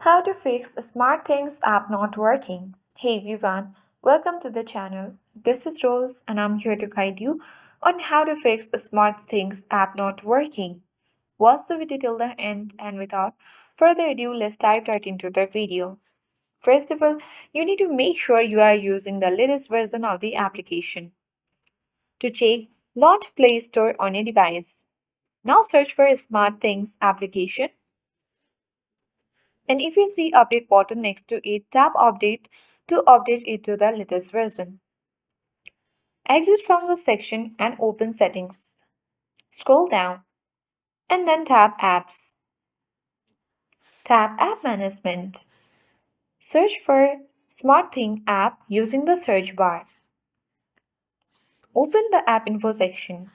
How to fix a SmartThings app not working. Hey everyone, welcome to the channel. This is Rose and I'm here to guide you on how to fix a SmartThings app not working. Watch the video till the end and without further ado, let's dive right into the video. First of all, you need to make sure you are using the latest version of the application. To check, launch Play Store on your device. Now search for SmartThings application. And if you see update button next to it, tap update to update it to the latest version. Exit from the section and open settings. Scroll down and then tap apps. Tap app management. Search for SmartThing app using the search bar. Open the app info section.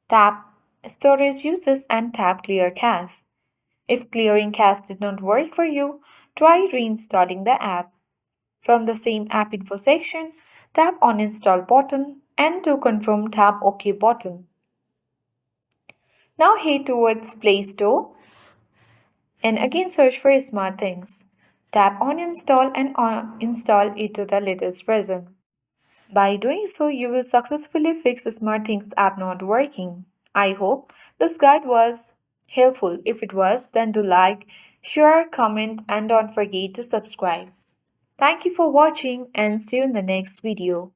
Tap storage uses and tap clear cache. If clearing cache did not work for you, try reinstalling the app. From the same app info section, tap uninstall button and to confirm tap OK button. Now head towards Play Store and again search for SmartThings. Tap uninstall and install it to the latest version. By doing so, you will successfully fix SmartThings app not working. I hope this guide was helpful. If it was, then do like, share, comment and don't forget to subscribe. Thank you for watching and see you in the next video.